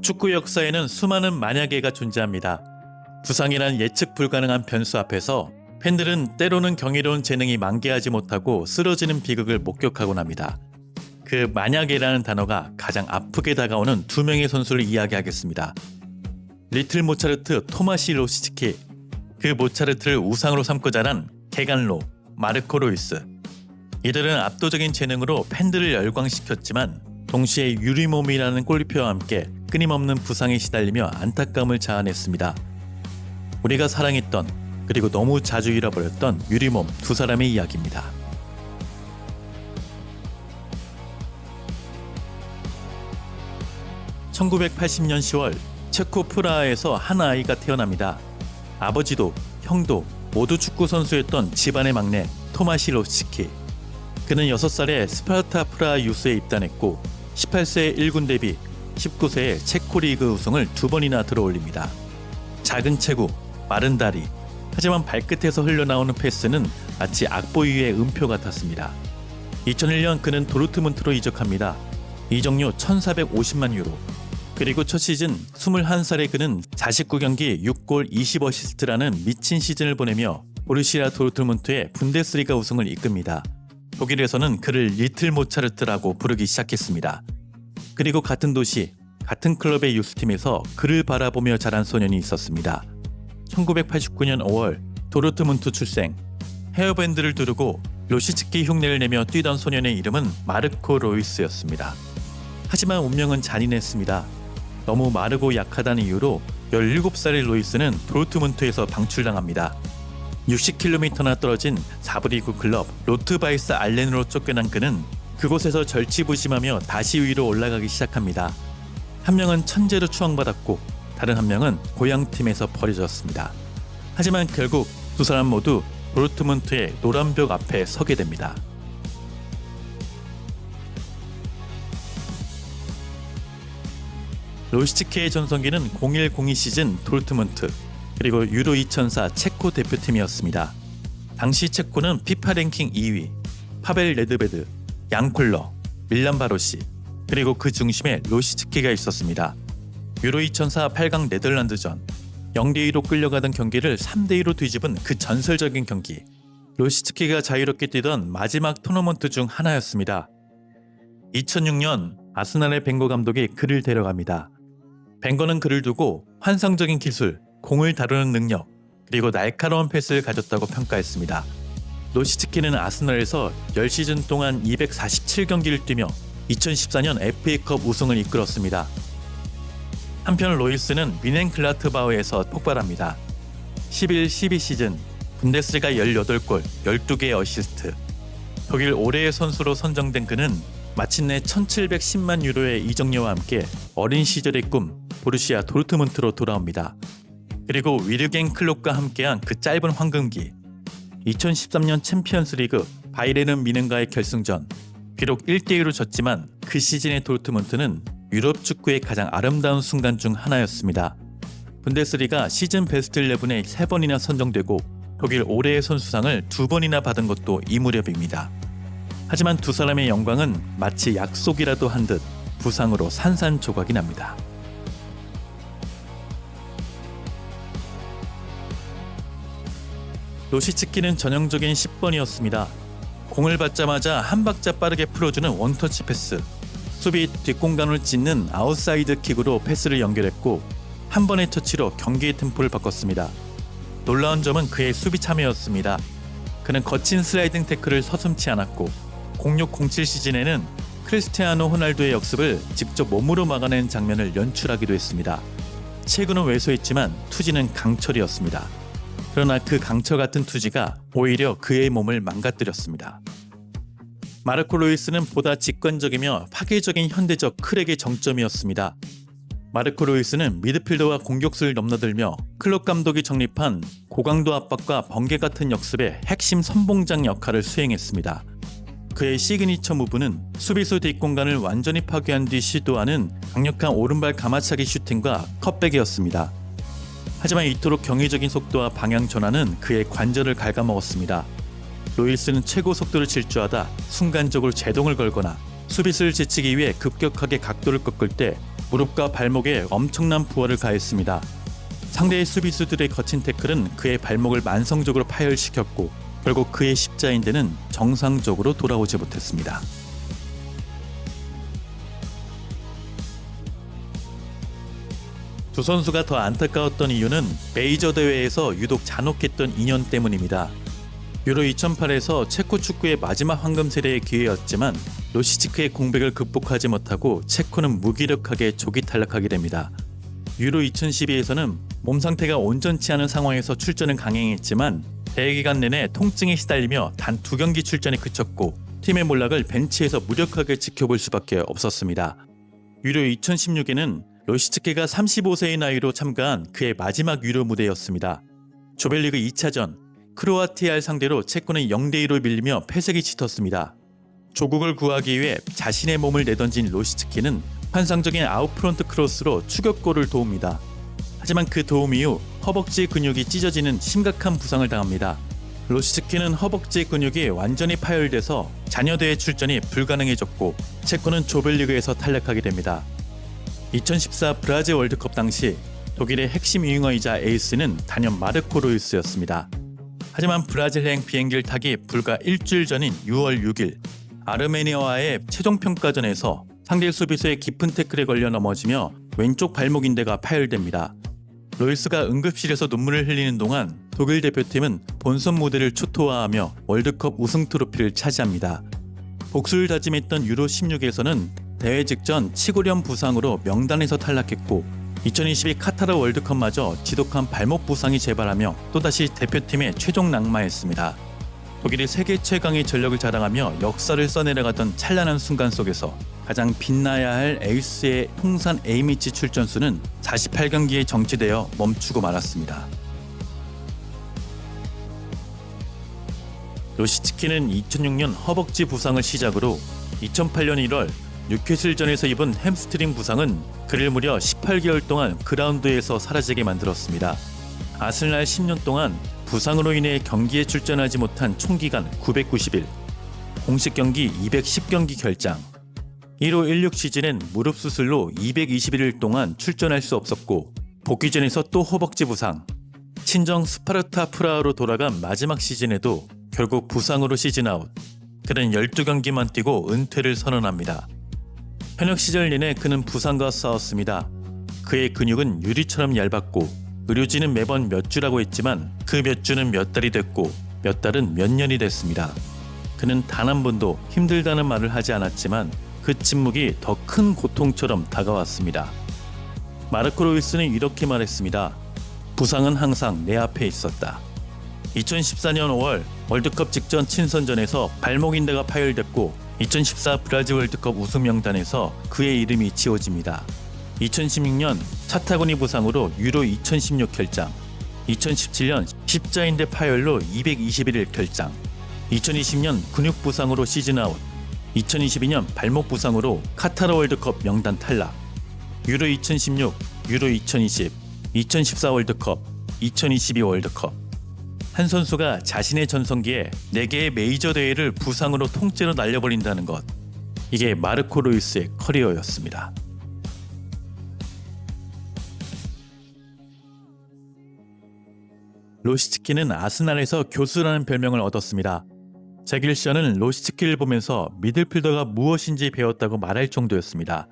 축구 역사에는 수많은 만약에가 존재합니다. 부상이란 예측 불가능한 변수 앞에서 팬들은 때로는 경이로운 재능이 만개하지 못하고 쓰러지는 비극을 목격하곤 합니다. 그 만약에라는 단어가 가장 아프게 다가오는 두 명의 선수를 이야기하겠습니다. 리틀 모차르트 토마시 로시츠키, 그 모차르트를 우상으로 삼고 자란 개간로 마르코 로이스. 이들은 압도적인 재능으로 팬들을 열광시켰지만 동시에 유리몸이라는 골표와 함께 끊임없는 부상에 시달리며 안타까움을 자아냈습니다. 우리가 사랑했던 그리고 너무 자주 잃어버렸던 유리몸 두 사람의 이야기입니다. (1980년 10월) 체코 프라하에서 한 아이가 태어납니다. 아버지도 형도 모두 축구 선수였던 집안의 막내 토마시 로시츠키. 그는 6살에 스파르타 프라하 유스에 입단했고 18세에 1군 데뷔, 19세에 체코 리그 우승을 2번이나 들어올립니다. 작은 체구, 마른 다리, 하지만 발끝에서 흘러나오는 패스는 마치 악보 위의 음표 같았습니다. 2001년 그는 도르트문트로 이적합니다. 이적료 1,450만 유로. 그리고 첫 시즌 21살의 그는 49경기 6골 20어시스트라는 미친 시즌을 보내며 보르시아 도르트문트의 분데스리가 우승을 이끕니다. 독일에서는 그를 리틀 모차르트라고 부르기 시작했습니다. 그리고 같은 도시, 같은 클럽의 유스팀에서 그를 바라보며 자란 소년이 있었습니다. 1989년 5월 도르트문트 출생, 헤어밴드를 두르고 로시츠키 흉내를 내며 뛰던 소년의 이름은 마르코 로이스였습니다. 하지만 운명은 잔인했습니다. 너무 마르고 약하다는 이유로 17살의 로이스는 도르트문트에서 방출당합니다. 60km나 떨어진 4부 리그 클럽 로트바이스 알렌으로 쫓겨난 그는 그곳에서 절치부심하며 다시 위로 올라가기 시작합니다. 한 명은 천재로 추앙받았고 다른 한 명은 고향팀에서 버려졌습니다. 하지만 결국 두 사람 모두 도르트문트의 노란 벽 앞에 서게 됩니다. 로시츠키의 전성기는 01-02 시즌 도르트문트, 그리고 유로 2004 체코 대표팀이었습니다. 당시 체코는 피파 랭킹 2위, 파벨 레드베드, 양콜러, 밀란 바로시, 그리고 그 중심에 로시츠키가 있었습니다. 유로 2004 8강 네덜란드전, 0대2로 끌려가던 경기를 3대2로 뒤집은 그 전설적인 경기. 로시츠키가 자유롭게 뛰던 마지막 토너먼트 중 하나였습니다. 2006년 아스날의 벵거 감독이 그를 데려갑니다. 벵거는 그를 두고 환상적인 기술, 공을 다루는 능력, 그리고 날카로운 패스를 가졌다고 평가했습니다. 로시츠키는 아스날에서 10시즌 동안 247경기를 뛰며 2014년 FA컵 우승을 이끌었습니다. 한편 로이스는 미넨글라트바흐에서 폭발합니다. 11-12 시즌 분데스리가 18골, 12개의 어시스트. 독일 올해의 선수로 선정된 그는 마침내 1,710만 유로의 이적료와 함께 어린 시절의 꿈 보르시아 도르트문트로 돌아옵니다. 그리고 위르겐 클롭과 함께한 그 짧은 황금기, 2013년 챔피언스리그 바이에른 뮌헨과의 결승전, 비록 1대2로 졌지만 그 시즌의 도르트문트는 유럽 축구의 가장 아름다운 순간 중 하나였습니다. 분데스리가 시즌 베스트 11에 3번이나 선정되고 독일 올해의 선수상을 2번이나 받은 것도 이 무렵입니다. 하지만 두 사람의 영광은 마치 약속이라도 한 듯 부상으로 산산조각이 납니다. 로시츠키는 전형적인 10번이었습니다. 공을 받자마자 한 박자 빠르게 풀어주는 원터치 패스, 수비 뒷공간을 찢는 아웃사이드 킥으로 패스를 연결했고 한 번의 터치로 경기의 템포를 바꿨습니다. 놀라운 점은 그의 수비 참여였습니다. 그는 거친 슬라이딩 태클을 서슴지 않았고 06-07 시즌에는 크리스티아노 호날두의 역습을 직접 몸으로 막아낸 장면을 연출하기도 했습니다. 체구는 왜소했지만 투지는 강철이었습니다. 그러나 그 강철 같은 투지가 오히려 그의 몸을 망가뜨렸습니다. 마르코 로이스는 보다 직관적이며 파괴적인 현대적 크랙의 정점이었습니다. 마르코 로이스는 미드필더와 공격수를 넘나들며 클럽 감독이 정립한 고강도 압박과 번개 같은 역습의 핵심 선봉장 역할을 수행했습니다. 그의 시그니처 무브는 수비수 뒷공간을 완전히 파괴한 뒤 시도하는 강력한 오른발 가마차기 슈팅과 컷백이었습니다. 하지만 이토록 경이적인 속도와 방향 전환은 그의 관절을 갉아먹었습니다. 로이스는 최고 속도를 질주하다 순간적으로 제동을 걸거나 수비수를 제치기 위해 급격하게 각도를 꺾을 때 무릎과 발목에 엄청난 부하를 가했습니다. 상대의 수비수들의 거친 태클은 그의 발목을 만성적으로 파열시켰고 결국 그의 십자인대는 정상적으로 돌아오지 못했습니다. 두 선수가 더 안타까웠던 이유는 메이저 대회에서 유독 잔혹했던 인연 때문입니다. 유로 2008에서 체코 축구의 마지막 황금 세대의 기회였지만 로시츠크의 공백을 극복하지 못하고 체코는 무기력하게 조기 탈락하게 됩니다. 유로 2012에서는 몸 상태가 온전치 않은 상황에서 출전을 강행했지만 대회 기간 내내 통증에 시달리며 단 2경기 출전에 그쳤고 팀의 몰락을 벤치에서 무력하게 지켜볼 수밖에 없었습니다. 유로 2016에는 로시츠케가 35세의 나이로 참가한 그의 마지막 유로 무대였습니다. 조별리그 2차전 크로아티아를 상대로 체코는 0대2로 밀리며 패색이 짙었습니다. 조국을 구하기 위해 자신의 몸을 내던진 로시츠키는 환상적인 아웃프론트 크로스로 추격골을 도웁니다. 하지만 그 도움 이후 허벅지 근육이 찢어지는 심각한 부상을 당합니다. 로시츠키는 허벅지 근육이 완전히 파열돼서 잔여대회 출전이 불가능해졌고 체코는 조별리그에서 탈락하게 됩니다. 2014 브라질 월드컵 당시 독일의 핵심 윙어이자 에이스는 단연 마르코 로이스였습니다. 하지만 브라질행 비행기를 타기 불과 일주일 전인 6월 6일 아르메니아와의 최종평가전에서 상대 수비수의 깊은 태클에 걸려 넘어지며 왼쪽 발목 인대가 파열됩니다. 로이스가 응급실에서 눈물을 흘리는 동안 독일 대표팀은 본선 무대를 초토화하며 월드컵 우승 트로피를 차지합니다. 복수를 다짐했던 유로 16에서는 대회 직전 치골염 부상으로 명단에서 탈락했고 2022 카타르 월드컵마저 지독한 발목 부상이 재발하며 또다시 대표팀에 최종 낙마했습니다. 독일이 세계 최강의 전력을 자랑하며 역사를 써내려가던 찬란한 순간 속에서 가장 빛나야 할 에이스의 통산 A매치 출전수는 48경기에 정지되어 멈추고 말았습니다. 로시츠키는 2006년 허벅지 부상을 시작으로 2008년 1월 뉴캐슬전에서 입은 햄스트링 부상은 그를 무려 18개월 동안 그라운드에서 사라지게 만들었습니다. 아스날 10년 동안 부상으로 인해 경기에 출전하지 못한 총기간 990일, 공식 경기 210경기 결장. 1516 시즌엔 무릎 수술로 221일 동안 출전할 수 없었고 복귀전에서 또 허벅지 부상. 친정 스파르타 프라하로 돌아간 마지막 시즌에도 결국 부상으로 시즌 아웃. 그는 12경기만 뛰고 은퇴를 선언합니다. 현역 시절 내내 그는 부상과 싸웠습니다. 그의 근육은 유리처럼 얇았고 의료진은 매번 몇 주라고 했지만 그 몇 주는 몇 달이 됐고 몇 달은 몇 년이 됐습니다. 그는 단 한 번도 힘들다는 말을 하지 않았지만 그 침묵이 더 큰 고통처럼 다가왔습니다. 마르코 로이스는 이렇게 말했습니다. 부상은 항상 내 앞에 있었다. 2014년 5월 월드컵 직전 친선전에서 발목 인대가 파열됐고 2014 브라질 월드컵 우승 명단에서 그의 이름이 지워집니다. 2016년 차타구니 부상으로 유로 2016 결장, 2017년 십자인대 파열로 221일 결장, 2020년 근육 부상으로 시즌 아웃, 2022년 발목 부상으로 카타르 월드컵 명단 탈락, 유로 2016, 유로 2020, 2014 월드컵, 2022 월드컵. 한 선수가 자신의 전성기에 4개의 메이저 대회를 부상으로 통째로 날려버린다는 것. 이게 마르코 로이스의 커리어였습니다. 로시츠키는 아스날에서 교수라는 별명을 얻었습니다. 제길션은 로시츠키를 보면서 미들필더가 무엇인지 배웠다고 말할 정도였습니다.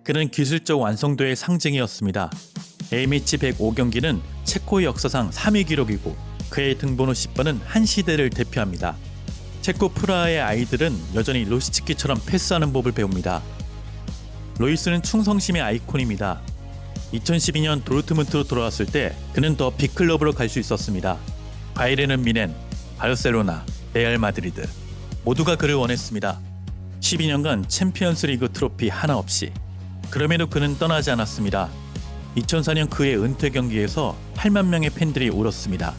그는 기술적 완성도의 상징이었습니다. A매치 105경기는 체코 역사상 3위 기록이고 그의 등번호 10번은 한 시대를 대표합니다. 체코 프라하의 아이들은 여전히 로시츠키처럼 패스하는 법을 배웁니다. 로이스는 충성심의 아이콘입니다. 2012년 도르트문트로 돌아왔을 때 그는 더 빅클럽으로 갈 수 있었습니다. 바이에른 뮌헨, 바르셀로나, 레알 마드리드 모두가 그를 원했습니다. 12년간 챔피언스리그 트로피 하나 없이. 그럼에도 그는 떠나지 않았습니다. 2004년 그의 은퇴 경기에서 8만 명의 팬들이 울었습니다.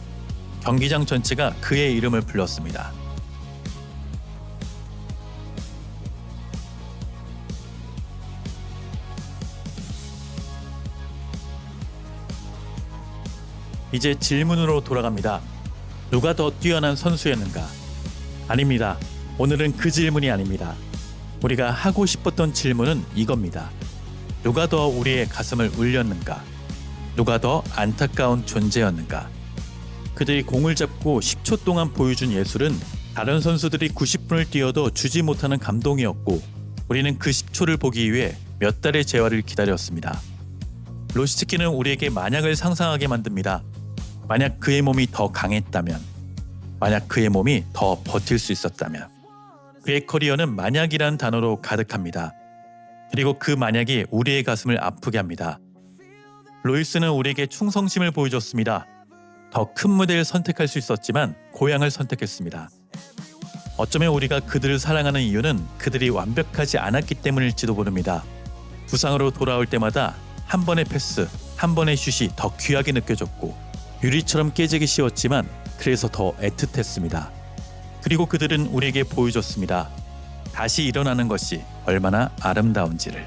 경기장 전체가 그의 이름을 불렀습니다. 이제 질문으로 돌아갑니다. 누가 더 뛰어난 선수였는가? 아닙니다. 오늘은 그 질문이 아닙니다. 우리가 하고 싶었던 질문은 이겁니다. 누가 더 우리의 가슴을 울렸는가? 누가 더 안타까운 존재였는가? 그들이 공을 잡고 10초 동안 보여준 예술은 다른 선수들이 90분을 뛰어도 주지 못하는 감동이었고, 우리는 그 10초를 보기 위해 몇 달의 재활을 기다렸습니다. 로시츠키는 우리에게 만약을 상상하게 만듭니다. 만약 그의 몸이 더 강했다면, 만약 그의 몸이 더 버틸 수 있었다면. 그의 커리어는 만약이란 단어로 가득합니다. 그리고 그 만약이 우리의 가슴을 아프게 합니다. 로이스는 우리에게 충성심을 보여줬습니다. 더 큰 무대를 선택할 수 있었지만 고향을 선택했습니다. 어쩌면 우리가 그들을 사랑하는 이유는 그들이 완벽하지 않았기 때문일지도 모릅니다. 부상으로 돌아올 때마다 한 번의 패스, 한 번의 슛이 더 귀하게 느껴졌고, 유리처럼 깨지기 쉬웠지만 그래서 더 애틋했습니다. 그리고 그들은 우리에게 보여줬습니다. 다시 일어나는 것이 얼마나 아름다운지를.